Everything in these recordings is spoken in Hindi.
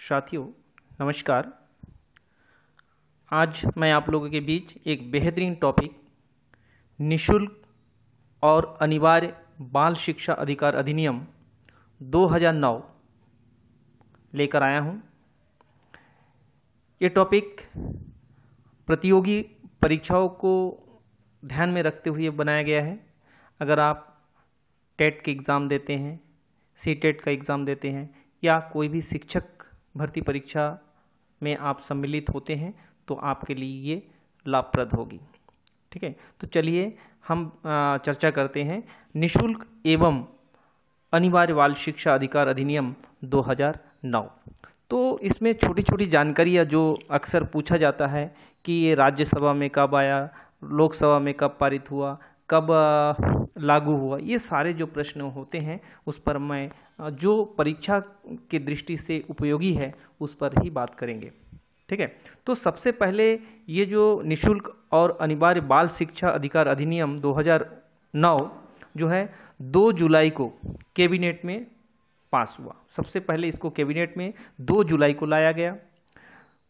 साथियों नमस्कार। आज मैं आप लोगों के बीच एक बेहतरीन टॉपिक निशुल्क और अनिवार्य बाल शिक्षा अधिकार अधिनियम 2009 लेकर आया हूं। ये टॉपिक प्रतियोगी परीक्षाओं को ध्यान में रखते हुए बनाया गया है। अगर आप टेट के एग्ज़ाम देते हैं, सीटेट का एग्ज़ाम देते हैं या कोई भी शिक्षक भर्ती परीक्षा में आप सम्मिलित होते हैं तो आपके लिए ये लाभप्रद होगी। ठीक है, तो चलिए हम चर्चा करते हैं निशुल्क एवं अनिवार्य बाल शिक्षा अधिकार अधिनियम 2009। तो इसमें छोटी छोटी जानकारियाँ जो अक्सर पूछा जाता है कि ये राज्यसभा में कब आया, लोकसभा में कब पारित हुआ, कब लागू हुआ, ये सारे जो प्रश्न होते हैं उस पर मैं जो परीक्षा की दृष्टि से उपयोगी है उस पर ही बात करेंगे। ठीक है, तो सबसे पहले ये जो निशुल्क और अनिवार्य बाल शिक्षा अधिकार अधिनियम 2009 जो है 2 जुलाई को कैबिनेट में पास हुआ। सबसे पहले इसको कैबिनेट में 2 जुलाई को लाया गया।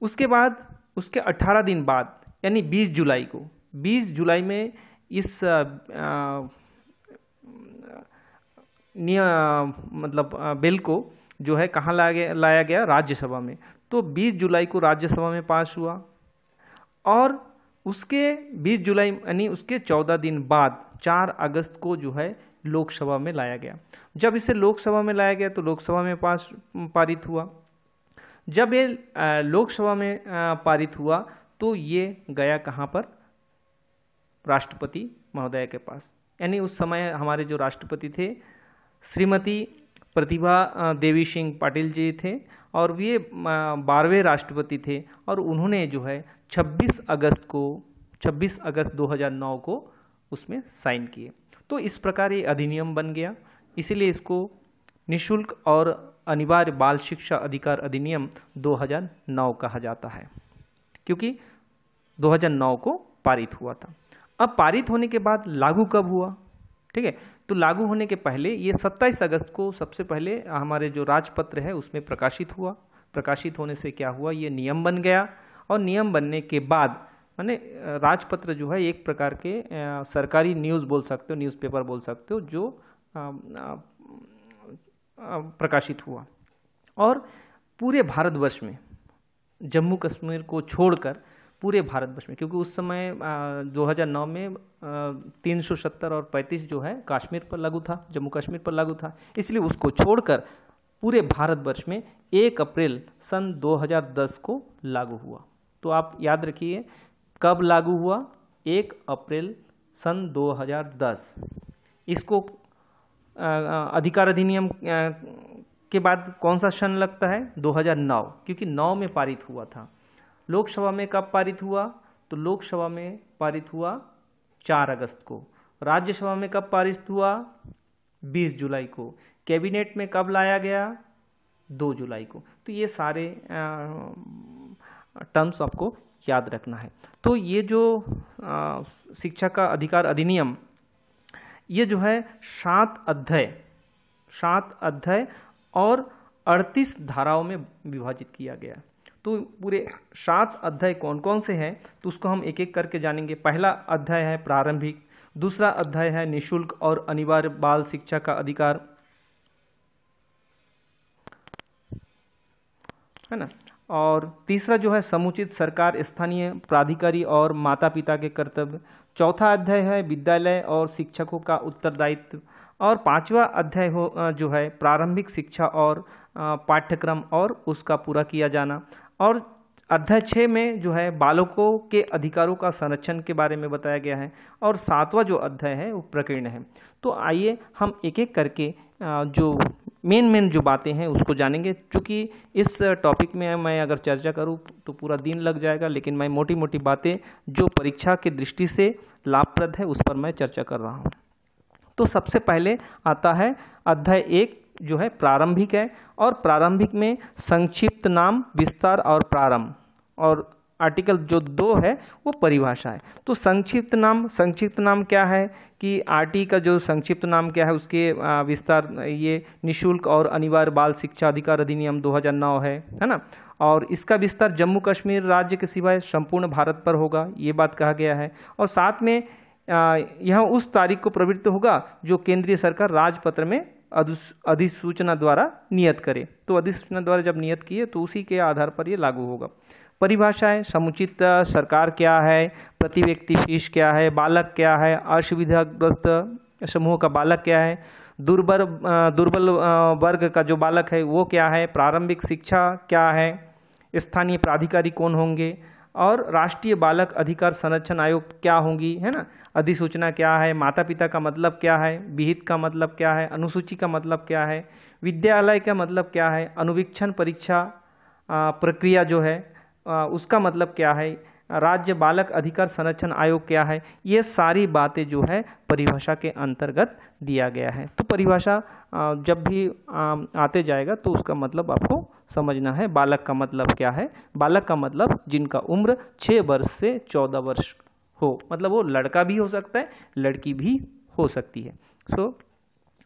उसके बाद उसके 18 दिन बाद यानी 20 जुलाई में इस बिल को जो है कहाँ लाया गया राज्यसभा में। तो 20 जुलाई को राज्यसभा में पास हुआ और उसके 20 जुलाई यानी उसके 14 दिन बाद 4 अगस्त को जो है लोकसभा में लाया गया। जब इसे लोकसभा में लाया गया तो लोकसभा में पारित हुआ। जब ये लोकसभा में पारित हुआ तो ये गया कहाँ पर, राष्ट्रपति महोदय के पास। यानी उस समय हमारे जो राष्ट्रपति थे श्रीमती प्रतिभा देवी सिंह पाटिल जी थे और ये 12वें राष्ट्रपति थे और उन्होंने जो है 26 अगस्त 2009 को उसमें साइन किए। तो इस प्रकार ये अधिनियम बन गया। इसीलिए इसको निशुल्क और अनिवार्य बाल शिक्षा अधिकार अधिनियम 2009 कहा जाता है, क्योंकि 2009 को पारित हुआ था। अब पारित होने के बाद लागू कब हुआ? ठीक है, तो लागू होने के पहले ये 27 अगस्त को सबसे पहले हमारे जो राजपत्र है उसमें प्रकाशित हुआ। प्रकाशित होने से क्या हुआ, ये नियम बन गया और नियम बनने के बाद माने राजपत्र जो है एक प्रकार के सरकारी न्यूज़ बोल सकते हो, न्यूज़पेपर बोल सकते हो, जो प्रकाशित हुआ और पूरे भारतवर्ष में, जम्मू कश्मीर को छोड़कर पूरे भारतवर्ष में, क्योंकि उस समय 2009 में 370 और 35 जो है कश्मीर पर लागू था, जम्मू कश्मीर पर लागू था, इसलिए उसको छोड़कर पूरे भारतवर्ष में 1 अप्रैल सन 2010 को लागू हुआ। तो आप याद रखिए कब लागू हुआ, 1 अप्रैल सन 2010। इसको अधिकार अधिनियम के बाद कौन सा सन लगता है, 2009, क्योंकि 9 में पारित हुआ था। लोकसभा में कब पारित हुआ, तो लोकसभा में पारित हुआ 4 अगस्त को। राज्यसभा में कब पारित हुआ, 20 जुलाई को। कैबिनेट में कब लाया गया, 2 जुलाई को। तो ये सारे टर्म्स आपको याद रखना है। तो ये जो शिक्षा का अधिकार अधिनियम, ये जो है 7 अध्याय और 38 धाराओं में विभाजित किया गया। तो पूरे 7 अध्याय कौन कौन से हैं तो उसको हम एक एक करके जानेंगे। पहला अध्याय है प्रारंभिक, दूसरा अध्याय है निशुल्क और अनिवार्य बाल शिक्षा का अधिकार, है ना, और तीसरा जो है समुचित सरकार, स्थानीय प्राधिकारी और माता पिता के कर्तव्य। चौथा अध्याय है विद्यालय और शिक्षकों का उत्तरदायित्व और 5वां अध्याय जो है प्रारंभिक शिक्षा और पाठ्यक्रम और उसका पूरा किया जाना। और अध्याय 6 में जो है बालकों के अधिकारों का संरक्षण के बारे में बताया गया है और 7वां जो अध्याय है वो प्रकीर्ण है। तो आइए हम एक एक करके जो मेन जो बातें हैं उसको जानेंगे। चूँकि इस टॉपिक में मैं अगर चर्चा करूँ तो पूरा दिन लग जाएगा, लेकिन मैं मोटी मोटी बातें जो परीक्षा की दृष्टि से लाभप्रद है उस पर मैं चर्चा कर रहा हूँ। तो सबसे पहले आता है अध्याय 1 जो है प्रारंभिक है और प्रारंभिक में संक्षिप्त नाम, विस्तार और प्रारंभ, और आर्टिकल जो 2 है वो परिभाषा है। तो संक्षिप्त नाम क्या है कि आरटी का जो संक्षिप्त नाम क्या है, उसके विस्तार ये निःशुल्क और अनिवार्य बाल शिक्षा अधिकार अधिनियम 2009 है ना। और इसका विस्तार जम्मू कश्मीर राज्य के सिवाय संपूर्ण भारत पर होगा, ये बात कहा गया है। और साथ में यह उस तारीख को प्रवृत्त होगा जो केंद्रीय सरकार राजपत्र में अधिसूचना द्वारा नियत करे। तो अधिसूचना द्वारा जब नियत किए तो उसी के आधार पर ये लागू होगा। परिभाषा है, समुचित सरकार क्या है, प्रति व्यक्ति फीस क्या है, बालक क्या है, असुविधाग्रस्त समूह का बालक क्या है, दुर्बल वर्ग का जो बालक है वो क्या है, प्रारंभिक शिक्षा क्या है, स्थानीय प्राधिकारी कौन होंगे, और राष्ट्रीय बालक अधिकार संरक्षण आयोग क्या होंगी, है ना। अधिसूचना क्या है, माता पिता का मतलब क्या है, विहित का मतलब क्या है, अनुसूची का मतलब क्या है, विद्यालय का मतलब क्या है, अनुवीक्षण परीक्षा प्रक्रिया जो है उसका मतलब क्या है, राज्य बालक अधिकार संरक्षण आयोग क्या है, ये सारी बातें जो है परिभाषा के अंतर्गत दिया गया है। तो परिभाषा जब भी आते जाएगा तो उसका मतलब आपको समझना है। बालक का मतलब क्या है, बालक का मतलब जिनका उम्र 6 वर्ष से 14 वर्ष हो, मतलब वो लड़का भी हो सकता है, लड़की भी हो सकती है।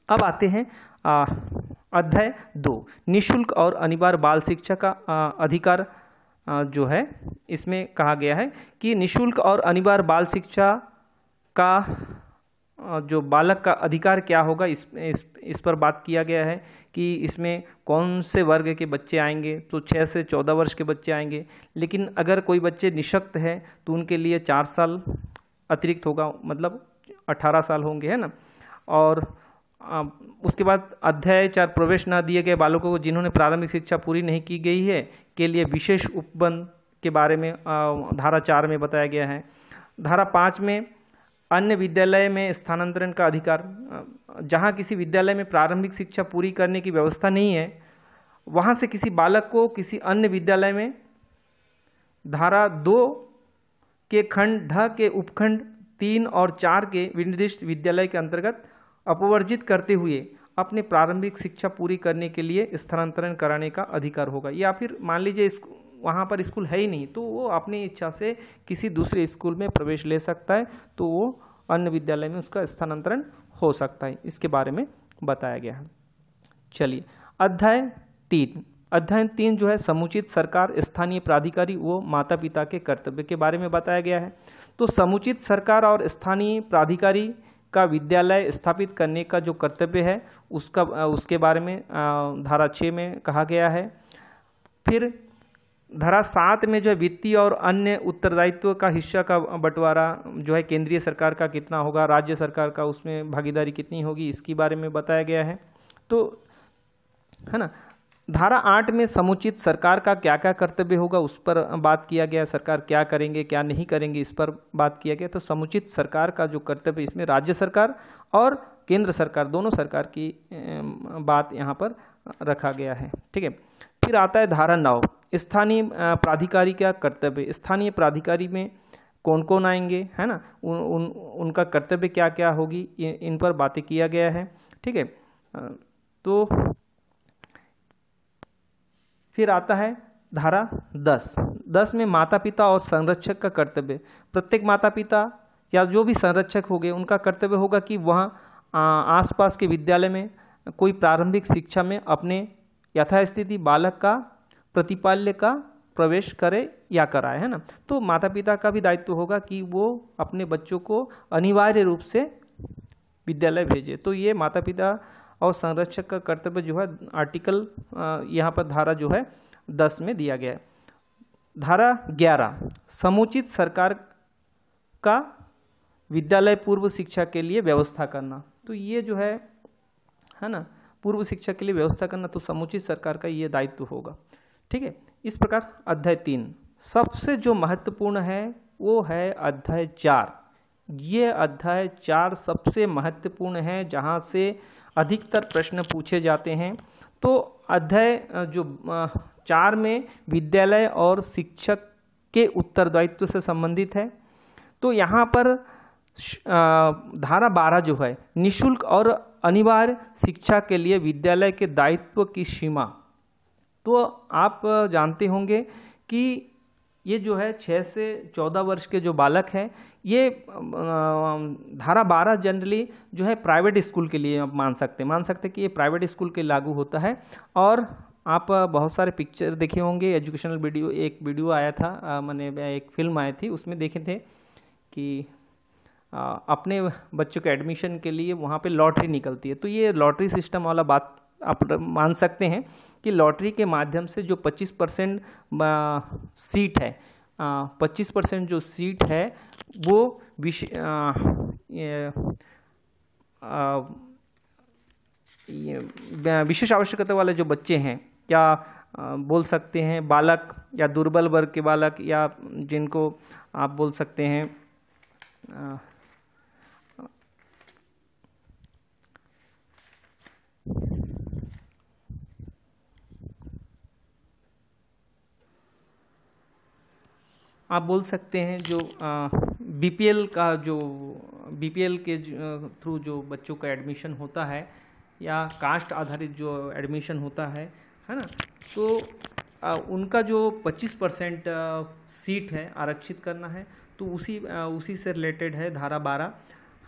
अब आते हैं अध्याय 2, निःशुल्क और अनिवार्य बाल शिक्षा का अधिकार जो है। इसमें कहा गया है कि निःशुल्क और अनिवार्य बाल शिक्षा का जो बालक का अधिकार क्या होगा, इस पर बात किया गया है कि इसमें कौन से वर्ग के बच्चे आएंगे। तो 6 से 14 वर्ष के बच्चे आएंगे, लेकिन अगर कोई बच्चे निःशक्त हैं तो उनके लिए 4 साल अतिरिक्त होगा, मतलब 18 साल होंगे, है ना। और उसके बाद अध्याय 4, प्रवेश न दिए गए बालकों को जिन्होंने प्रारंभिक शिक्षा पूरी नहीं की गई है के लिए विशेष उपबंध के बारे में धारा 4 में बताया गया है। धारा 5 में अन्य विद्यालय में स्थानांतरण का अधिकार, जहाँ किसी विद्यालय में प्रारंभिक शिक्षा पूरी करने की व्यवस्था नहीं है, वहाँ से किसी बालक को किसी अन्य विद्यालय में धारा 2 के खंड ढ के उपखंड 3 और 4 के विनिर्दिष्ट विद्यालय के अंतर्गत अपवर्जित करते हुए अपने प्रारंभिक शिक्षा पूरी करने के लिए स्थानांतरण कराने का अधिकार होगा। या फिर मान लीजिए वहाँ पर स्कूल है ही नहीं, तो वो अपनी इच्छा से किसी दूसरे स्कूल में प्रवेश ले सकता है, तो वो अन्य विद्यालय में उसका स्थानांतरण हो सकता है। इसके बारे में बताया गया है। चलिए अध्याय 3 जो है समुचित सरकार, स्थानीय प्राधिकारी वो माता पिता के कर्तव्य के बारे में बताया गया है। तो समुचित सरकार और स्थानीय प्राधिकारी का विद्यालय स्थापित करने का जो कर्तव्य है उसके बारे में धारा 6 में कहा गया है। फिर धारा 7 में जो है वित्तीय और अन्य उत्तरदायित्व का हिस्सा का बंटवारा जो है केंद्रीय सरकार का कितना होगा, राज्य सरकार का उसमें भागीदारी कितनी होगी, इसके बारे में बताया गया है। तो है ना। धारा 8 में समुचित सरकार का क्या क्या कर्तव्य होगा उस पर बात किया गया, सरकार क्या करेंगे क्या नहीं करेंगे इस पर बात किया गया। तो समुचित सरकार का जो कर्तव्य, इसमें राज्य सरकार और केंद्र सरकार दोनों सरकार की बात यहाँ पर रखा गया है, ठीक है। फिर आता है धारा 9, स्थानीय प्राधिकारी का कर्तव्य। स्थानीय प्राधिकारी में कौन कौन आएंगे, है ना, उनका कर्तव्य क्या क्या होगी, इन पर बातें किया गया है, ठीक है। तो फिर आता है धारा 10 में माता पिता और संरक्षक का कर्तव्य। प्रत्येक माता पिता या जो भी संरक्षक होंगे उनका कर्तव्य होगा कि वह आसपास के विद्यालय में कोई प्रारंभिक शिक्षा में अपने यथास्थिति बालक का प्रतिपाल्य का प्रवेश करे या कराए, है ना। तो माता पिता का भी दायित्व होगा कि वो अपने बच्चों को अनिवार्य रूप से विद्यालय भेजे। तो ये माता पिता और संरक्षक का कर्तव्य जो है आर्टिकल यहाँ पर धारा जो है 10 में दिया गया है। धारा 11 समुचित सरकार का विद्यालय पूर्व शिक्षा के लिए व्यवस्था करना। तो ये जो है ना, पूर्व शिक्षा के लिए व्यवस्था करना तो समुचित सरकार का ये दायित्व होगा, ठीक है। इस प्रकार अध्याय 3 सबसे जो महत्वपूर्ण है वो है अध्याय 4। ये अध्याय 4 सबसे महत्वपूर्ण है, जहाँ से अधिकतर प्रश्न पूछे जाते हैं। तो अध्याय जो 4 में विद्यालय और शिक्षक के उत्तरदायित्व से संबंधित है। तो यहाँ पर धारा 12 जो है निःशुल्क और अनिवार्य शिक्षा के लिए विद्यालय के दायित्व की सीमा। तो आप जानते होंगे कि ये जो है 6 से 14 वर्ष के जो बालक हैं, ये धारा 12 जनरली जो है प्राइवेट स्कूल के लिए आप मान सकते कि ये प्राइवेट स्कूल के लागू होता है। और आप बहुत सारे पिक्चर देखे होंगे, एजुकेशनल वीडियो, एक वीडियो आया था, मैंने एक फिल्म आई थी, उसमें देखे थे कि अपने बच्चों के एडमिशन के लिए वहाँ पे लॉटरी निकलती है। तो ये लॉटरी सिस्टम वाला बात आप मान सकते हैं कि लॉटरी के माध्यम से जो 25% सीट है, 25% जो सीट है वो विशेष आवश्यकता वाले जो बच्चे हैं, या बोल सकते हैं बालक, या दुर्बल वर्ग के बालक, या जिनको आप बोल सकते हैं जो बीपीएल का, जो बीपीएल के थ्रू जो बच्चों का एडमिशन होता है, या कास्ट आधारित जो एडमिशन होता है ना, तो उनका जो 25% सीट है आरक्षित करना है, तो उसी से रिलेटेड है धारा 12,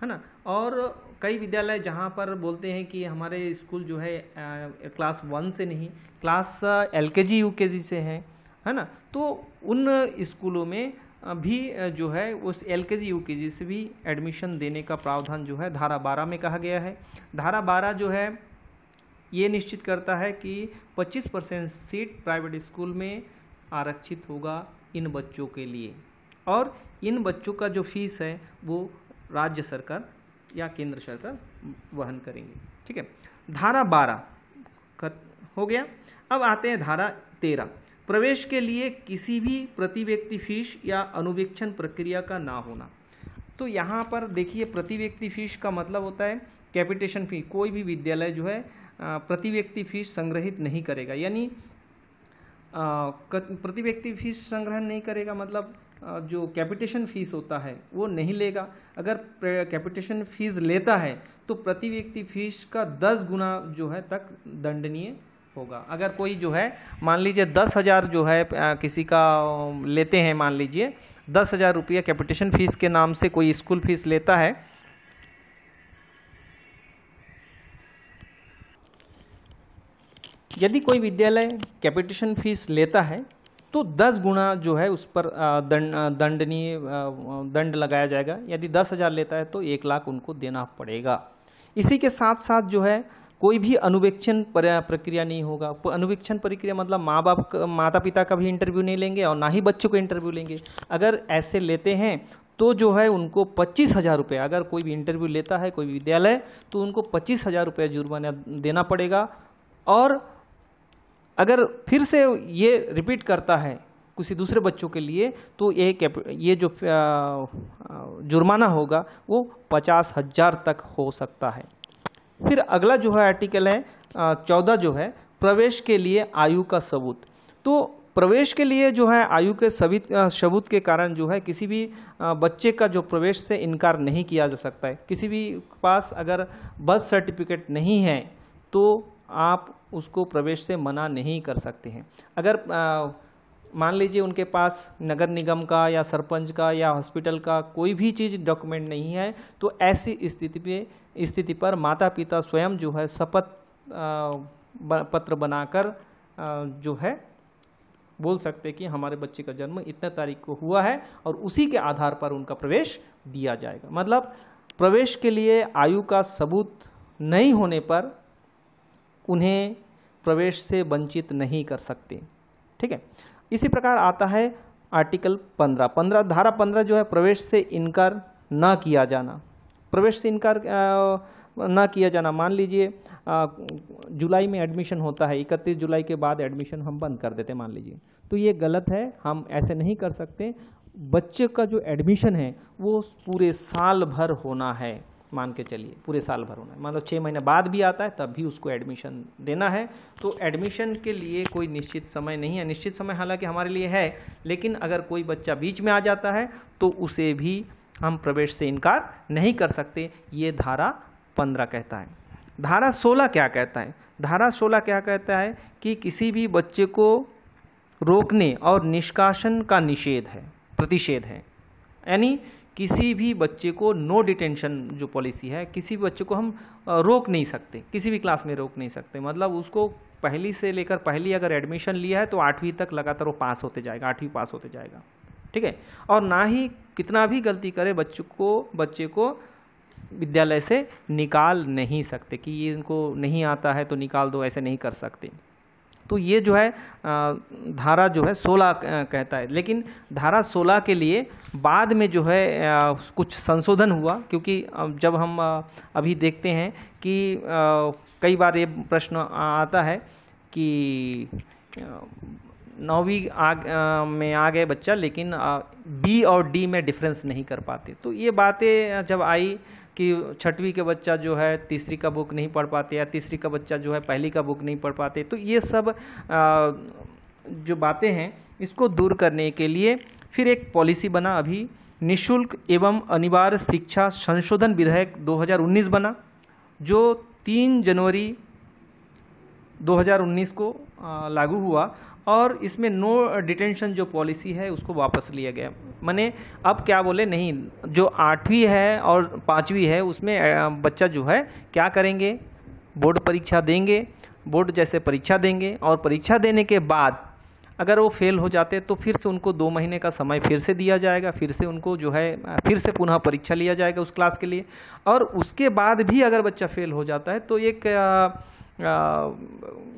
है ना। और कई विद्यालय जहाँ पर बोलते हैं कि हमारे स्कूल जो है क्लास 1 से नहीं, क्लास LKG UKG से है ना, तो उन स्कूलों में भी जो है उस LKG UKG से भी एडमिशन देने का प्रावधान जो है धारा 12 में कहा गया है। धारा 12 जो है ये निश्चित करता है कि 25% सीट प्राइवेट स्कूल में आरक्षित होगा इन बच्चों के लिए, और इन बच्चों का जो फीस है वो राज्य सरकार या केंद्र सरकार वहन करेंगे। ठीक है, धारा 12 हो गया। अब आते हैं धारा 13, प्रवेश के लिए किसी भी प्रति व्यक्ति फीस या अनुवीक्षण प्रक्रिया का ना होना। तो यहाँ पर देखिए, प्रति व्यक्ति फीस का मतलब होता है कैपिटेशन फी। कोई भी विद्यालय जो है प्रति व्यक्ति फीस संग्रहित नहीं करेगा, यानी प्रति व्यक्ति फीस संग्रहण नहीं करेगा मतलब जो कैपिटेशन फीस होता है वो नहीं लेगा। अगर कैपिटेशन फीस लेता है तो प्रति व्यक्ति फीस का 10 गुना जो है तक दंडनीय होगा। अगर कोई जो है मान लीजिए 10,000 जो है किसी का लेते हैं, मान लीजिए 10,000 रुपया कैपिटेशन फीस के नाम से कोई स्कूल फीस लेता है, यदि कोई विद्यालय कैपिटेशन फीस लेता है तो 10 गुना जो है उस पर दंड लगाया जाएगा। यदि 10,000 लेता है तो 1 लाख उनको देना पड़ेगा। इसी के साथ साथ जो है कोई भी अनुवीक्षण प्रक्रिया नहीं होगा। अनुवीक्षण प्रक्रिया मतलब माता पिता का भी इंटरव्यू नहीं लेंगे और ना ही बच्चों को इंटरव्यू लेंगे। अगर ऐसे लेते हैं तो जो है उनको 25,000 रुपये, अगर कोई भी इंटरव्यू लेता है कोई विद्यालय तो उनको 25,000 रुपये जुर्माना देना पड़ेगा। और अगर फिर से ये रिपीट करता है किसी दूसरे बच्चों के लिए तो ये जो जुर्माना होगा वो 50,000 तक हो सकता है। फिर अगला जो है आर्टिकल है 14 जो है प्रवेश के लिए आयु का सबूत। तो प्रवेश के लिए जो है आयु के सबूत के कारण जो है किसी भी बच्चे का जो प्रवेश से इनकार नहीं किया जा सकता है। किसी भी पास अगर बर्थ सर्टिफिकेट नहीं है तो आप उसको प्रवेश से मना नहीं कर सकते हैं। अगर मान लीजिए उनके पास नगर निगम का या सरपंच का या हॉस्पिटल का कोई भी चीज़ डॉक्यूमेंट नहीं है तो ऐसी स्थिति पर माता पिता स्वयं जो है शपथ पत्र बनाकर जो है बोल सकते कि हमारे बच्चे का जन्म इतने तारीख को हुआ है और उसी के आधार पर उनका प्रवेश दिया जाएगा। मतलब प्रवेश के लिए आयु का सबूत नहीं होने पर उन्हें प्रवेश से वंचित नहीं कर सकते। ठीक है, इसी प्रकार आता है आर्टिकल 15 धारा 15 जो है प्रवेश से इनकार ना किया जाना। प्रवेश से इनकार ना किया जाना, मान लीजिए जुलाई में एडमिशन होता है, 31 जुलाई के बाद एडमिशन हम बंद कर देते मान लीजिए, तो ये गलत है, हम ऐसे नहीं कर सकते। बच्चे का जो एडमिशन है वो पूरे साल भर होना है, मान के चलिए पूरे साल भर होना है। मतलब 6 महीने बाद भी आता है तब भी उसको एडमिशन देना है। तो एडमिशन के लिए कोई निश्चित समय नहीं है। निश्चित समय हालांकि हमारे लिए है, लेकिन अगर कोई बच्चा बीच में आ जाता है तो उसे भी हम प्रवेश से इनकार नहीं कर सकते। ये धारा 15 कहता है। धारा 16 क्या कहता है? धारा 16 क्या कहता है कि किसी भी बच्चे को रोकने और निष्कासन का निषेध है, प्रतिषेध है। यानी किसी भी बच्चे को नो डिटेंशन जो पॉलिसी है, किसी भी बच्चे को हम रोक नहीं सकते, किसी भी क्लास में रोक नहीं सकते। मतलब उसको पहली से लेकर पहली अगर एडमिशन लिया है तो 8वीं तक लगातार वो पास होते जाएगा, 8वीं पास होते जाएगा, ठीक है। और ना ही कितना भी गलती करे बच्चे को विद्यालय से निकाल नहीं सकते कि ये इनको नहीं आता है तो निकाल दो, ऐसे नहीं कर सकते। तो ये जो है धारा जो है 16 कहता है, लेकिन धारा 16 के लिए बाद में जो है कुछ संशोधन हुआ, क्योंकि जब हम अभी देखते हैं कि कई बार ये प्रश्न आता है कि 9वीं में आ गए बच्चा, लेकिन बी और डी में डिफरेंस नहीं कर पाते। तो ये बातें जब आई कि 6वीं के बच्चा जो है 3री का बुक नहीं पढ़ पाते, या 3री का बच्चा जो है पहली का बुक नहीं पढ़ पाते, तो ये सब जो बातें हैं इसको दूर करने के लिए फिर एक पॉलिसी बना, अभी निःशुल्क एवं अनिवार्य शिक्षा संशोधन विधेयक 2019 बना, जो 3 जनवरी 2019 को लागू हुआ। और इसमें नो डिटेंशन जो पॉलिसी है उसको वापस लिया गया। माने अब क्या बोले, नहीं, जो 8वीं है और 5वीं है उसमें बच्चा जो है क्या करेंगे, बोर्ड परीक्षा देंगे, बोर्ड जैसे परीक्षा देंगे, और परीक्षा देने के बाद अगर वो फेल हो जाते तो फिर से उनको 2 महीने का समय फिर से दिया जाएगा, फिर से उनको जो है फिर से पुनः परीक्षा लिया जाएगा उस क्लास के लिए। और उसके बाद भी अगर बच्चा फेल हो जाता है तो एक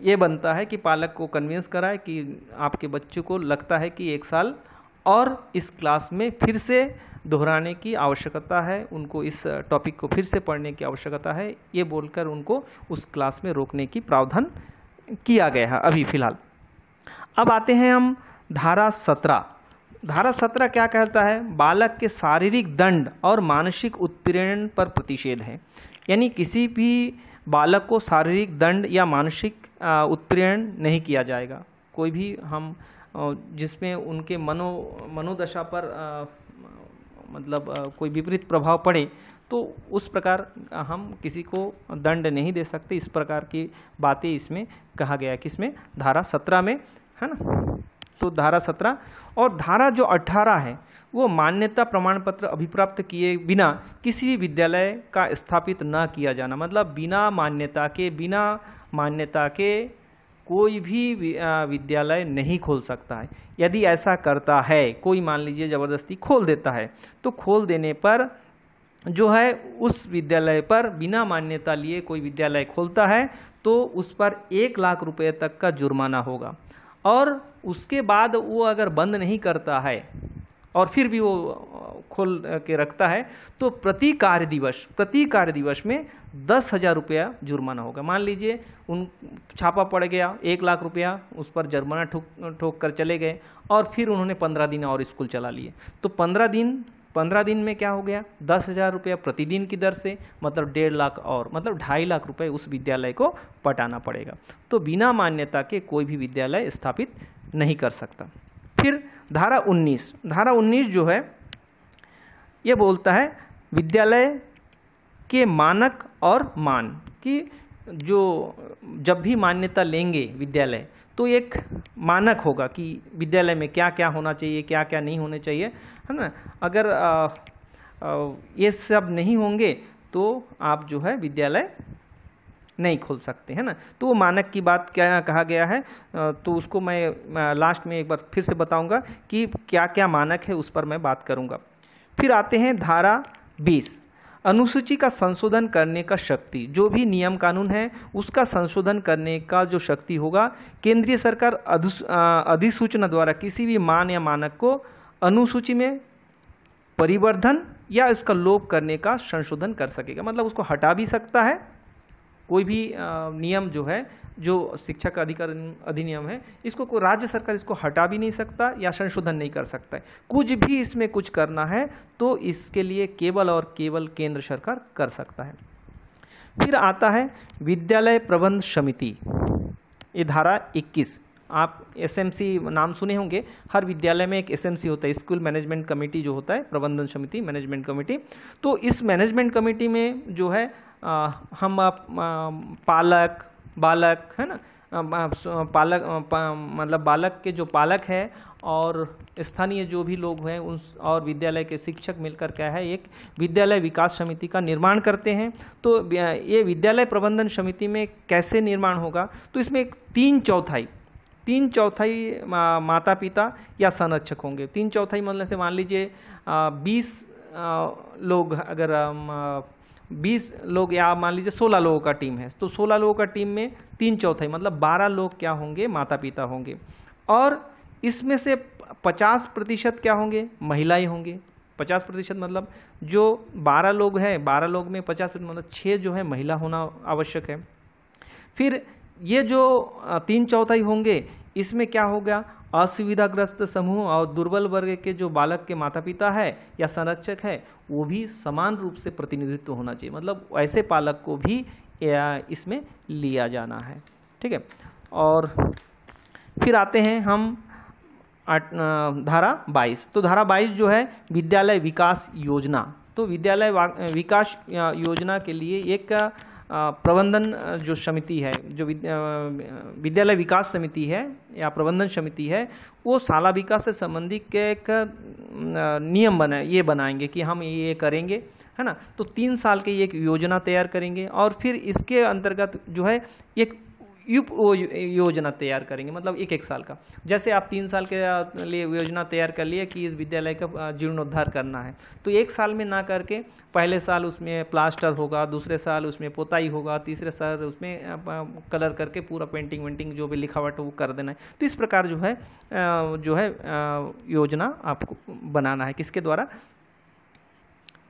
ये बनता है कि पालक को कन्विंस कराए कि आपके बच्चे को लगता है कि 1 साल और इस क्लास में फिर से दोहराने की आवश्यकता है, उनको इस टॉपिक को फिर से पढ़ने की आवश्यकता है, ये बोलकर उनको उस क्लास में रोकने की प्रावधान किया गया है अभी फ़िलहाल। अब आते हैं हम धारा 17। धारा 17 क्या कहता है, बालक के शारीरिक दंड और मानसिक उत्पीड़न पर प्रतिषेध है। यानी किसी भी बालक को शारीरिक दंड या मानसिक उत्पीड़न नहीं किया जाएगा। कोई भी हम जिसमें उनके मनोदशा पर मतलब कोई विपरीत प्रभाव पड़े तो उस प्रकार हम किसी को दंड नहीं दे सकते। इस प्रकार की बातें इसमें कहा गया है, किसमें, धारा 17 में, है ना। तो धारा 17 और धारा जो 18 है वो मान्यता प्रमाण पत्र अभिप्राप्त किए बिना किसी भी विद्यालय का स्थापित न किया जाना। मतलब बिना मान्यता के कोई भी विद्यालय नहीं खोल सकता है। यदि ऐसा करता है कोई, मान लीजिए ज़बरदस्ती खोल देता है, तो खोल देने पर जो है उस विद्यालय पर बिना मान्यता लिए कोई विद्यालय खोलता है तो उस पर 1 लाख रुपए तक का जुर्माना होगा। और उसके बाद वो अगर बंद नहीं करता है और फिर भी वो खोल के रखता है तो प्रति कार्य दिवस में 10,000 रुपया जुर्माना होगा। मान लीजिए उन छापा पड़ गया, 1 लाख रुपया उस पर जुर्माना ठोक कर चले गए और फिर उन्होंने 15 दिन और स्कूल चला लिए, तो 15 दिन में क्या हो गया, 10,000 रुपया प्रतिदिन की दर से, मतलब 1.5 लाख और मतलब 2.5 लाख रुपए उस विद्यालय को पटाना पड़ेगा। तो बिना मान्यता के कोई भी विद्यालय स्थापित नहीं कर सकता। फिर धारा 19 जो है ये बोलता है विद्यालय के मानक और मान कि जो जब भी मान्यता लेंगे विद्यालय तो एक मानक होगा कि विद्यालय में क्या क्या होना चाहिए, क्या क्या नहीं होने चाहिए, है ना। अगर ये सब नहीं होंगे तो आप जो है विद्यालय नहीं खोल सकते, है ना। तो वो मानक की बात क्या कहा गया है, तो उसको मैं लास्ट में एक बार फिर से बताऊंगा कि क्या क्या मानक है, उस पर मैं बात करूंगा। फिर आते हैं धारा 20, अनुसूची का संशोधन करने का शक्ति। जो भी नियम कानून है उसका संशोधन करने का जो शक्ति होगा, केंद्रीय सरकार अधिसूचना द्वारा किसी भी मान या मानक को अनुसूची में परिवर्धन या इसका लोप करने का संशोधन कर सकेगा। मतलब उसको हटा भी सकता है, कोई भी नियम जो है, जो शिक्षा का अधिनियम है, इसको कोई राज्य सरकार इसको हटा भी नहीं सकता या संशोधन नहीं कर सकता है। कुछ भी इसमें कुछ करना है तो इसके लिए केवल और केवल केंद्र सरकार कर सकता है। फिर आता है विद्यालय प्रबंध समिति, ये धारा 21। आप एसएमसी नाम सुने होंगे, हर विद्यालय में एक एसएमसी होता है, स्कूल मैनेजमेंट कमेटी जो होता है, प्रबंधन समिति, मैनेजमेंट कमेटी। तो इस मैनेजमेंट कमेटी में जो है हम पालक, बालक है ना, मतलब बालक के जो पालक है और स्थानीय जो भी लोग हैं उन और विद्यालय के शिक्षक मिलकर क्या है एक विद्यालय विकास समिति का निर्माण करते हैं। तो ये विद्यालय प्रबंधन समिति में कैसे निर्माण होगा, तो इसमें एक 3/4 माता पिता या संरक्षक होंगे। 3/4 मतलब से मान लीजिए 20 लोग, अगर 20 लोग या मान लीजिए 16 लोगों का टीम है, तो 16 लोगों का टीम में 3/4 मतलब 12 लोग क्या होंगे, माता पिता होंगे। और इसमें से 50% क्या होंगे, महिलाएं होंगे। 50% मतलब जो 12 लोग हैं, 12 लोग में 50% मतलब 6 जो है महिला होना आवश्यक है। फिर ये जो 3/4 होंगे, इसमें क्या होगा, असुविधाग्रस्त समूह और दुर्बल वर्ग के जो बालक के माता पिता है या संरक्षक है वो भी समान रूप से प्रतिनिधित्व होना चाहिए, मतलब ऐसे पालक को भी इसमें लिया जाना है। ठीक है। और फिर आते हैं हम धारा 22। तो धारा 22 जो है विद्यालय विकास योजना। तो विद्यालय विकास योजना के लिए एक प्रबंधन जो समिति है, जो विद्यालय विकास समिति है या प्रबंधन समिति है, वो शाला विकास से संबंधित एक नियम बनाएंगे कि हम ये करेंगे, है ना। तो 3 साल की एक योजना तैयार करेंगे और फिर इसके अंतर्गत जो है एक उप योजना तैयार करेंगे, मतलब 1-1 साल का। जैसे आप 3 साल के लिए योजना तैयार कर लिए कि इस विद्यालय का जीर्णोद्धार करना है, तो 1 साल में ना करके पहले साल उसमें प्लास्टर होगा, दूसरे साल उसमें पोताई होगा, तीसरे साल उसमें कलर करके पूरा पेंटिंग वेंटिंग जो भी लिखावट वो कर देना है। तो इस प्रकार जो है योजना आपको बनाना है, किसके द्वारा,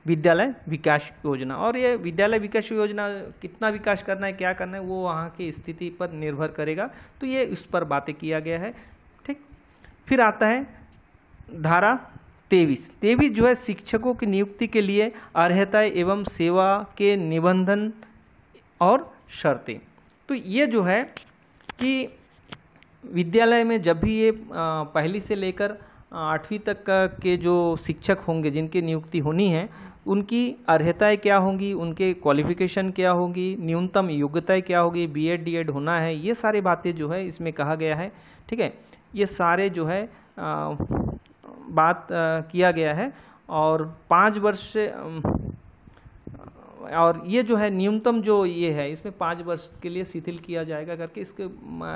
विद्यालय विकास योजना। और ये विद्यालय विकास योजना कितना विकास करना है, क्या करना है, वो वहाँ की स्थिति पर निर्भर करेगा। तो ये इस पर बातें किया गया है। ठीक। फिर आता है धारा 23 जो है शिक्षकों की नियुक्ति के लिए अर्हता एवं सेवा के निबंधन और शर्तें। तो ये जो है कि विद्यालय में जब भी ये पहली से लेकर 8वीं तक के जो शिक्षक होंगे जिनकी नियुक्ति होनी है, उनकी अर्हताएं क्या होंगी, उनके क्वालिफिकेशन क्या होगी, न्यूनतम योग्यताएं क्या होगी, बीएड डीएड होना है, ये सारी बातें जो है इसमें कहा गया है। ठीक है। ये सारे जो है बात किया गया है। और 5 वर्ष से और ये जो है न्यूनतम जो ये है इसमें 5 वर्ष के लिए शिथिल किया जाएगा करके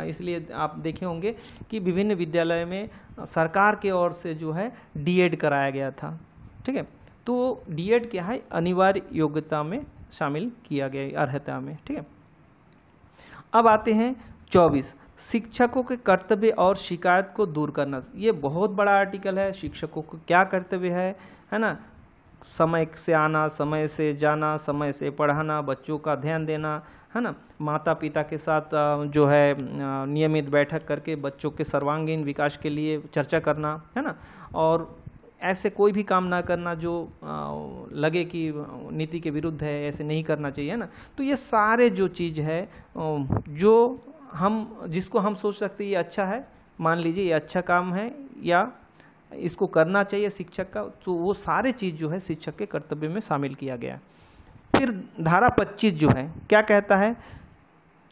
इसलिए आप देखे होंगे कि विभिन्न विद्यालय में सरकार के ओर से जो है डीएड कराया गया था। ठीक है। तो डीएड क्या है, अनिवार्य योग्यता में शामिल किया गया, अर्हता में। ठीक है। अब आते हैं 24 शिक्षकों के कर्तव्य और शिकायत को दूर करना। ये बहुत बड़ा आर्टिकल है। शिक्षकों को क्या कर्तव्य है ना, समय से आना, समय से जाना, समय से पढ़ाना, बच्चों का ध्यान देना, है ना, माता पिता के साथ जो है नियमित बैठक करके बच्चों के सर्वांगीण विकास के लिए चर्चा करना, है ना, और ऐसे कोई भी काम ना करना जो लगे कि नीति के विरुद्ध है, ऐसे नहीं करना चाहिए, है ना। तो ये सारे जो चीज़ है जो जिसको हम सोच सकते हैं ये अच्छा है, मान लीजिए ये अच्छा काम है या इसको करना चाहिए शिक्षक का, तो वो सारे चीज़ जो है शिक्षक के कर्तव्य में शामिल किया गया। फिर धारा 25 जो है क्या कहता है,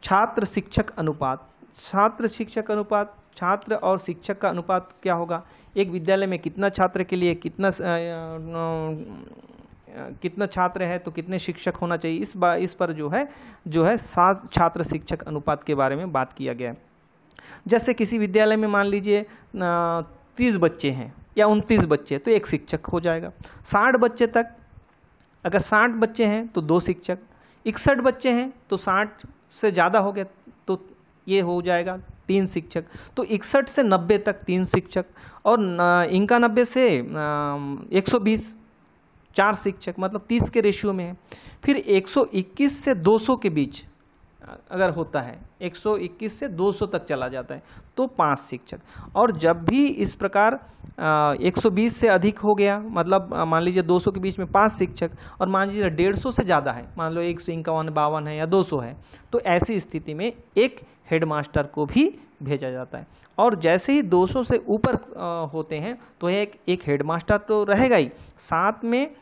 छात्र शिक्षक अनुपात। छात्र शिक्षक अनुपात, छात्र और शिक्षक का अनुपात क्या होगा, एक विद्यालय में कितना छात्र के लिए कितना छात्र है तो कितने शिक्षक होना चाहिए, इस पर जो है 7 छात्र शिक्षक अनुपात के बारे में बात किया गया है। जैसे किसी विद्यालय में मान लीजिए 30 बच्चे हैं या 29 बच्चे, तो 1 शिक्षक हो जाएगा। 60 बच्चे तक, अगर 60 बच्चे हैं तो 2 शिक्षक, 61 बच्चे हैं तो 60 से ज़्यादा हो गया तो ये हो जाएगा 3 शिक्षक। तो 61 से 90 तक 3 शिक्षक, और 91 से 120 4 शिक्षक, मतलब 30 के रेशियो में है। फिर 121 से 200 के बीच अगर होता है, 121 से 200 तक चला जाता है तो 5 शिक्षक। और जब भी इस प्रकार 120 से अधिक हो गया, मतलब मान लीजिए 200 के बीच में 5 शिक्षक, और मान लीजिए 150 से ज़्यादा है, मान लो 151, 52 है या 200 है, तो ऐसी स्थिति में एक हेडमास्टर को भी भेजा जाता है। और जैसे ही 200 से ऊपर होते हैं तो एक हेडमास्टर तो रहेगा ही, साथ में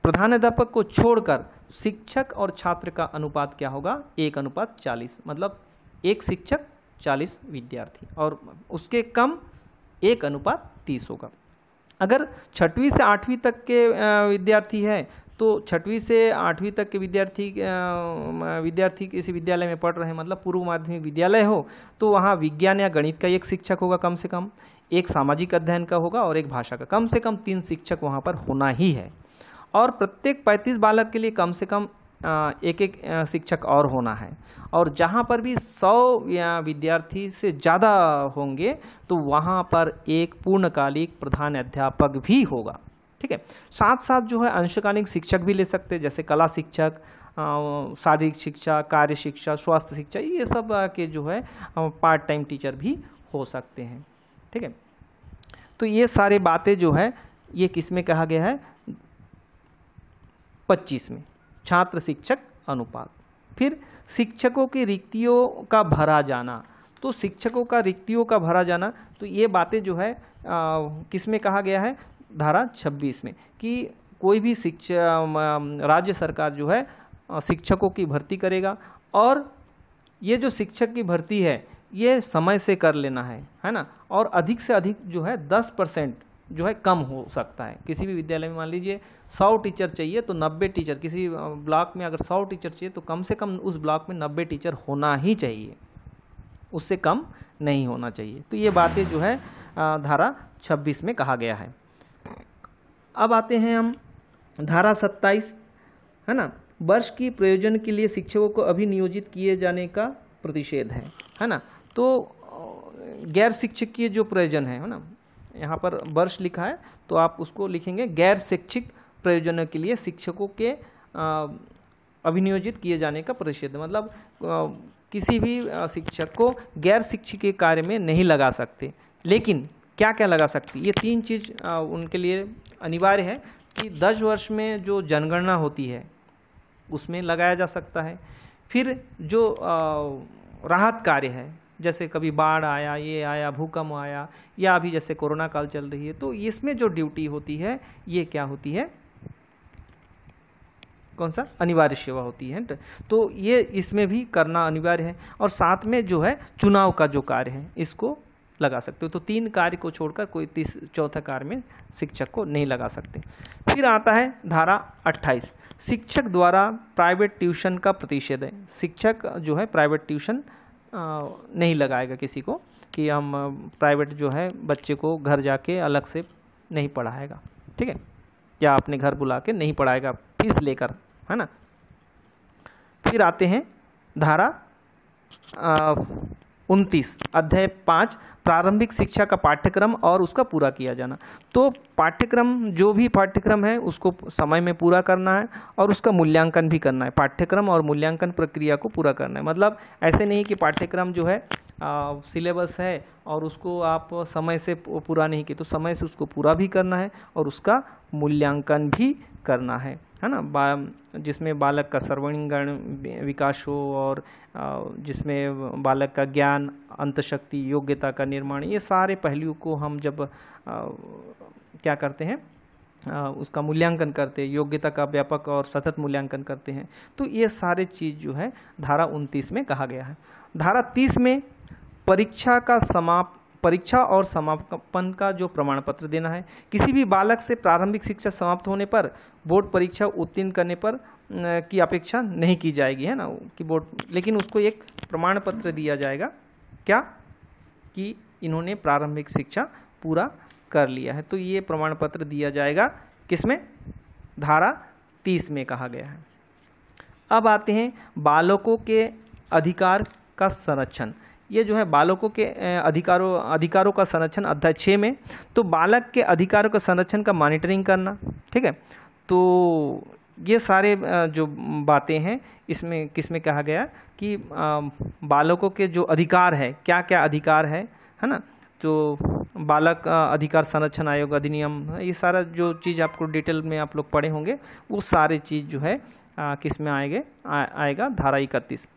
प्रधानाध्यापक को छोड़कर शिक्षक और छात्र का अनुपात क्या होगा? 1:40, मतलब 1 शिक्षक 40 विद्यार्थी, और उसके कम 1:30 होगा। अगर 6वीं से 8वीं तक के विद्यार्थी है तो 6वीं से 8वीं तक के विद्यार्थी किसी विद्यालय में पढ़ रहे हैं, मतलब पूर्व माध्यमिक विद्यालय हो, तो वहाँ विज्ञान या गणित का 1 शिक्षक होगा कम से कम, 1 सामाजिक अध्ययन का होगा और 1 भाषा का। कम से कम 3 शिक्षक वहाँ पर होना ही है। और प्रत्येक 35 बालक के लिए कम से कम एक शिक्षक और होना है। और जहाँ पर भी 100 विद्यार्थी से ज़्यादा होंगे तो वहाँ पर एक पूर्णकालिक प्रधान अध्यापक भी होगा। ठीक है, साथ साथ जो है अंशकालीन शिक्षक भी ले सकते हैं, जैसे कला शिक्षक, शारीरिक शिक्षा, कार्य शिक्षा, स्वास्थ्य शिक्षा, ये सब के जो है पार्ट टाइम टीचर भी हो सकते हैं। ठीक है, तो ये सारे बातें जो है ये किस में कहा गया है? 25 में, छात्र शिक्षक अनुपात। फिर शिक्षकों की रिक्तियों का भरा जाना, तो शिक्षकों का रिक्तियों का भरा जाना, तो ये बातें जो है किस में कहा गया है? धारा 26 में, कि कोई भी राज्य सरकार जो है शिक्षकों की भर्ती करेगा, और ये जो शिक्षक की भर्ती है ये समय से कर लेना है ना, और अधिक से अधिक जो है 10% जो है कम हो सकता है। किसी भी विद्यालय में मान लीजिए 100 टीचर चाहिए तो 90 टीचर, किसी ब्लॉक में अगर 100 टीचर चाहिए तो कम से कम उस ब्लॉक में 90 टीचर होना ही चाहिए, उससे कम नहीं होना चाहिए। तो ये बातें जो है धारा 26 में कहा गया है। अब आते हैं हम धारा 27, है ना, वर्ष की प्रयोजन के लिए शिक्षकों को अभिनियोजित किए जाने का प्रतिषेध है ना। तो गैर शिक्षकीय जो प्रयोजन है ना, यहाँ पर वर्ष लिखा है तो आप उसको लिखेंगे गैर शैक्षिक प्रयोजनों के लिए शिक्षकों के अभिनियोजित किए जाने का प्रतिषेध, मतलब किसी भी शिक्षक को गैर शिक्षकीय कार्य में नहीं लगा सकते। लेकिन क्या क्या लगा सकती? ये 3 चीज़ उनके लिए अनिवार्य है कि 10 वर्ष में जो जनगणना होती है उसमें लगाया जा सकता है। फिर जो राहत कार्य है, जैसे कभी बाढ़ आया, ये आया, भूकंप आया, या अभी जैसे कोरोना काल चल रही है, तो इसमें जो ड्यूटी होती है ये क्या होती है? कौन सा? अनिवार्य सेवा होती है। तो ये इसमें भी करना अनिवार्य है। और साथ में जो है चुनाव का जो कार्य है इसको लगा सकते हो। तो 3 कार्य को छोड़कर कोई 4था कार्य में शिक्षक को नहीं लगा सकते। फिर आता है धारा 28, शिक्षक द्वारा प्राइवेट ट्यूशन का प्रतिषेध है। शिक्षक जो है प्राइवेट ट्यूशन नहीं लगाएगा किसी को, कि हम प्राइवेट जो है बच्चे को घर जाके अलग से नहीं पढ़ाएगा, ठीक है, या अपने घर बुला के नहीं पढ़ाएगा फीस लेकर, है ना। फिर आते हैं धारा 29, अध्याय 5, प्रारंभिक शिक्षा का पाठ्यक्रम और उसका पूरा किया जाना। तो पाठ्यक्रम, जो भी पाठ्यक्रम है उसको समय में पूरा करना है और उसका मूल्यांकन भी करना है। पाठ्यक्रम और मूल्यांकन प्रक्रिया को पूरा करना है। मतलब ऐसे नहीं कि पाठ्यक्रम जो है सिलेबस है और उसको आप समय से पूरा नहीं किए, तो समय से उसको पूरा भी करना है और उसका मूल्यांकन भी करना है ना। जिसमें बालक का सर्वांगीण विकास हो और जिसमें बालक का ज्ञान, अंतःशक्ति, योग्यता का निर्माण, ये सारे पहलुओं को हम जब क्या करते हैं, उसका मूल्यांकन करते हैं, योग्यता का व्यापक और सतत मूल्यांकन करते हैं। तो ये सारे चीज़ जो है धारा 29 में कहा गया है। धारा 30 में परीक्षा और समापन का जो प्रमाण पत्र देना है। किसी भी बालक से प्रारंभिक शिक्षा समाप्त होने पर बोर्ड परीक्षा उत्तीर्ण करने पर की अपेक्षा नहीं की जाएगी, है ना, कि बोर्ड, लेकिन उसको एक प्रमाण पत्र दिया जाएगा, क्या, कि इन्होंने प्रारंभिक शिक्षा पूरा कर लिया है। तो ये प्रमाण पत्र दिया जाएगा किसमें? धारा 30 में कहा गया है। अब आते हैं बालकों के अधिकार का संरक्षण। ये जो है बालकों के अधिकारों का संरक्षण अध्याय 6 में। तो बालक के अधिकारों का संरक्षण का मॉनिटरिंग करना, ठीक है। तो ये सारे जो बातें हैं इसमें किसमें कहा गया कि बालकों के जो अधिकार है, क्या क्या अधिकार है ना। तो बालक अधिकार संरक्षण आयोग अधिनियम, ये सारा जो चीज़ आपको डिटेल में आप लोग पढ़े होंगे, वो सारे चीज़ जो है किस में आएगा धारा 31।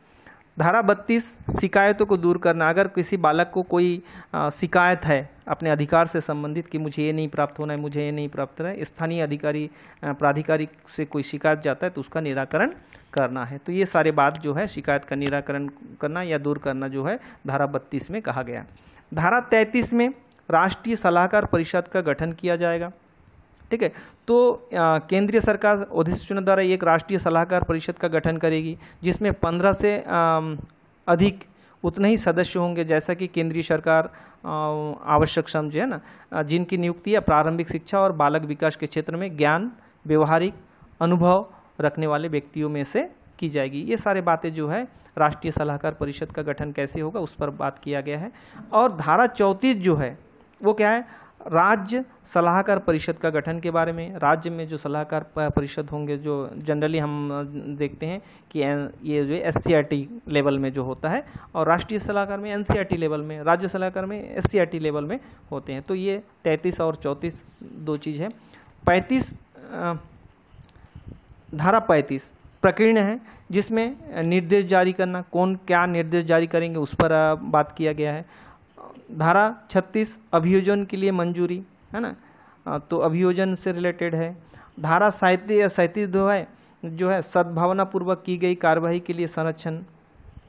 धारा 32 शिकायतों को दूर करना। अगर किसी बालक को कोई शिकायत है अपने अधिकार से संबंधित कि मुझे ये नहीं प्राप्त होना है, मुझे ये नहीं प्राप्त होना है, स्थानीय अधिकारी प्राधिकारी से कोई शिकायत जाता है तो उसका निराकरण करना है। तो ये सारे बात जो है शिकायत का निराकरण करना या दूर करना जो है धारा 32 में कहा गया। धारा 33 में राष्ट्रीय सलाहकार परिषद का गठन किया जाएगा। ठीक है, तो केंद्रीय सरकार अधिसूचना द्वारा एक राष्ट्रीय सलाहकार परिषद का गठन करेगी जिसमें 15 से अधिक उतने ही सदस्य होंगे जैसा कि केंद्रीय सरकार आवश्यक समझे, है ना, जिनकी नियुक्ति है प्रारंभिक शिक्षा और बालक विकास के क्षेत्र में ज्ञान व्यवहारिक अनुभव रखने वाले व्यक्तियों में से की जाएगी। ये सारे बातें जो है राष्ट्रीय सलाहकार परिषद का गठन कैसे होगा उस पर बात किया गया है। और धारा 34 जो है वो क्या है, राज्य सलाहकार परिषद का गठन के बारे में। राज्य में जो सलाहकार परिषद होंगे जो जनरली हम देखते हैं कि ये जो SCRT लेवल में जो होता है और राष्ट्रीय सलाहकार में NCRT लेवल में, राज्य सलाहकार में SCRT लेवल में होते हैं। तो ये 33 और 34 दो चीज़ है। 35 धारा 35 प्रकीर्ण है जिसमें निर्देश जारी करना, कौन क्या निर्देश जारी करेंगे उस पर बात किया गया है। धारा 36 अभियोजन के लिए मंजूरी, है ना, तो अभियोजन से रिलेटेड है। धारा 37 जो है सद्भावना पूर्वक की गई कार्यवाही के लिए संरक्षण।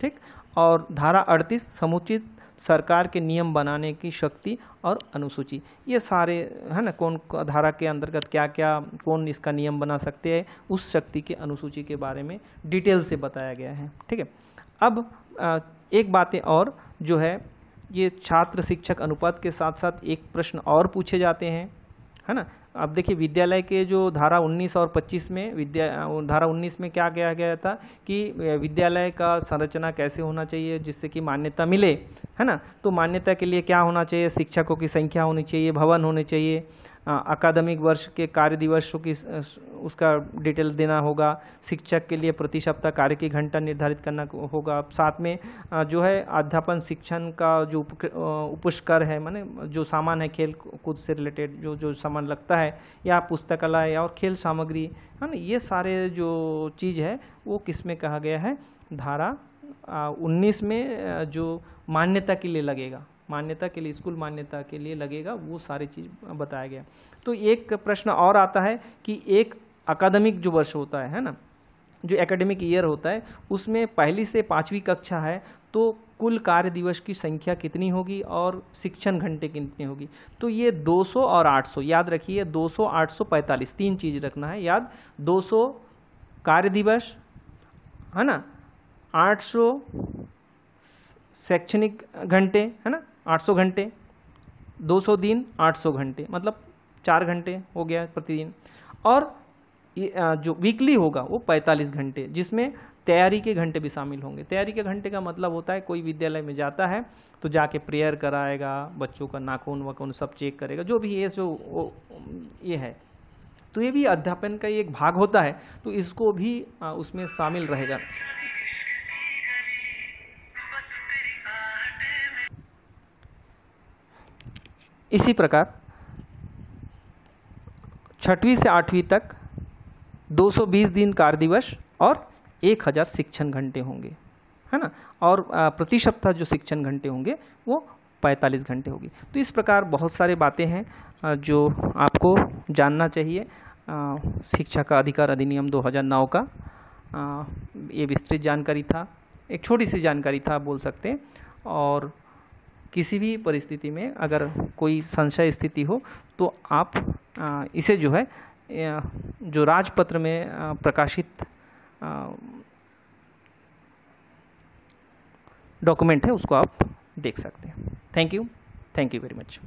ठीक, और धारा 38 समुचित सरकार के नियम बनाने की शक्ति और अनुसूची। ये सारे, है ना, कौन धारा के अंतर्गत क्या क्या कौन इसका नियम बना सकते हैं उस शक्ति के अनुसूची के बारे में डिटेल से बताया गया है। ठीक है, अब एक बातें और जो है ये छात्र शिक्षक अनुपात के साथ साथ एक प्रश्न और पूछे जाते हैं, है ना। अब देखिए विद्यालय के जो धारा 19 और 25 में धारा 19 में क्या किया गया था कि विद्यालय का संरचना कैसे होना चाहिए जिससे कि मान्यता मिले, है ना। तो मान्यता के लिए क्या होना चाहिए, शिक्षकों की संख्या होनी चाहिए, भवन होने चाहिए, अकादमिक वर्ष के कार्य दिवसों की उसका डिटेल देना होगा, शिक्षक के लिए प्रति सप्ताह कार्य की घंटा निर्धारित करना होगा। साथ में जो है अध्यापन शिक्षण का जो उपस्कर है, माने जो सामान है खेल कूद से रिलेटेड जो सामान लगता है या पुस्तकालय और खेल सामग्री, है ना, ये सारे जो चीज़ है वो किस में कहा गया है, धारा 19 में जो मान्यता के लिए लगेगा, मान्यता के लिए स्कूल मान्यता के लिए लगेगा वो सारी चीज़ बताया गया। तो एक प्रश्न और आता है कि एक अकादमिक जो वर्ष होता है ना, जो एकेडमिक ईयर होता है उसमें पहली से 5वीं कक्षा है तो कुल कार्य दिवस की संख्या कितनी होगी और शिक्षण घंटे कितनी होगी। तो ये 200 और 800 याद रखिए, 200 845 तीन चीज़ रखना है याद। 200 कार्य दिवस, है ना, 800 शैक्षणिक घंटे, है ना, 800 घंटे, 200 दिन 800 घंटे, मतलब 4 घंटे हो गया प्रतिदिन। और जो वीकली होगा वो 45 घंटे, जिसमें तैयारी के घंटे भी शामिल होंगे। तैयारी के घंटे का मतलब होता है कोई विद्यालय में जाता है तो जाके प्रेयर कराएगा, बच्चों का नाखून वाखून सब चेक करेगा, जो भी ये जो ये है, तो ये भी अध्यापन का एक भाग होता है, तो इसको भी उसमें शामिल रहेगा। इसी प्रकार 6वीं से 8वीं तक 220 दिन कार्य दिवस और 1000 शिक्षण घंटे होंगे, है ना, और प्रति सप्ताह जो शिक्षण घंटे होंगे वो 45 घंटे होगी। तो इस प्रकार बहुत सारे बातें हैं जो आपको जानना चाहिए। शिक्षा का अधिकार अधिनियम 2009 का ये विस्तृत जानकारी था, एक छोटी सी जानकारी था बोल सकते हैं। और किसी भी परिस्थिति में अगर कोई संशय स्थिति हो तो आप इसे जो है जो राजपत्र में प्रकाशित डॉक्यूमेंट है उसको आप देख सकते हैं। Thank you very much.